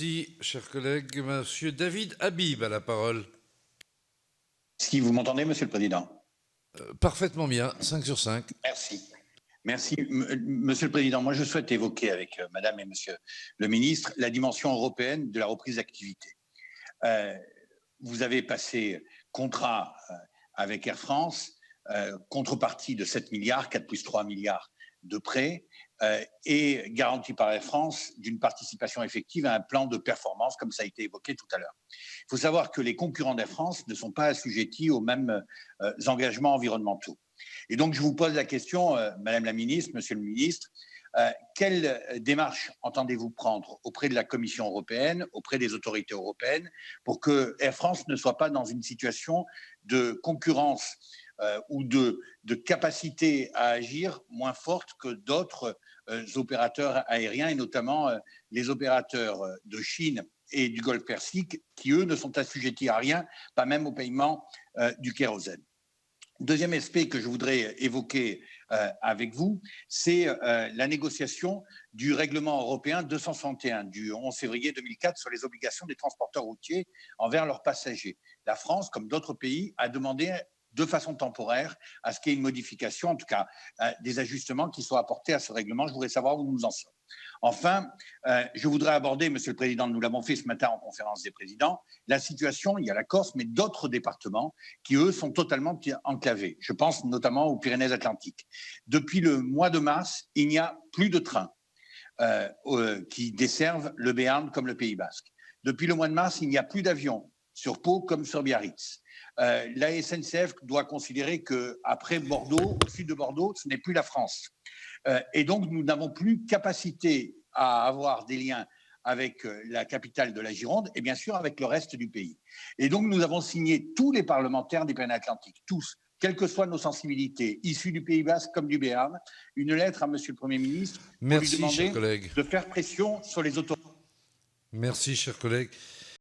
Merci, cher collègue. Monsieur David Habib a la parole. Est-ce que vous m'entendez, Monsieur le Président? Parfaitement bien, 5 sur 5. Merci. Merci. Monsieur le Président, moi je souhaite évoquer avec Madame et Monsieur le Ministre la dimension européenne de la reprise d'activité. Vous avez passé contrat avec Air France, contrepartie de 7 milliards, 4 plus 3 milliards de prêts, et garantie par Air France d'une participation effective à un plan de performance, comme ça a été évoqué tout à l'heure. Il faut savoir que les concurrents d'Air France ne sont pas assujettis aux mêmes engagements environnementaux. Et donc, je vous pose la question, Madame la Ministre, Monsieur le Ministre, quelle démarche entendez-vous prendre auprès de la Commission européenne, auprès des autorités européennes, pour que Air France ne soit pas dans une situation de concurrence ou de capacité à agir moins forte que d'autres opérateurs aériens, et notamment les opérateurs de Chine et du Golfe Persique, qui, eux, ne sont assujettis à rien, pas même au paiement du kérosène. Deuxième aspect que je voudrais évoquer avec vous, c'est la négociation du règlement européen 261 du 11 février 2004 sur les obligations des transporteurs routiers envers leurs passagers. La France, comme d'autres pays, a demandé de façon temporaire à ce qu'il y ait une modification, en tout cas des ajustements qui soient apportés à ce règlement. Je voudrais savoir où nous en sommes. Enfin, je voudrais aborder, Monsieur le Président, nous l'avons fait ce matin en conférence des présidents, la situation, il y a la Corse, mais d'autres départements qui, eux, sont totalement enclavés. Je pense notamment aux Pyrénées-Atlantiques. Depuis le mois de mars, il n'y a plus de trains qui desservent le Béarn comme le Pays Basque. Depuis le mois de mars, il n'y a plus d'avions sur Pau comme sur Biarritz. La SNCF doit considérer qu'après Bordeaux, au sud de Bordeaux, ce n'est plus la France. Et donc, nous n'avons plus capacité à avoir des liens avec la capitale de la Gironde et bien sûr avec le reste du pays. Et donc, nous avons signé, tous les parlementaires des Pyrénées-Atlantiques, tous, quelles que soient nos sensibilités, issues du Pays Basque comme du Béarn, une lettre à Monsieur le Premier ministre pour lui demander de faire pression sur les autorités. Merci, cher collègue.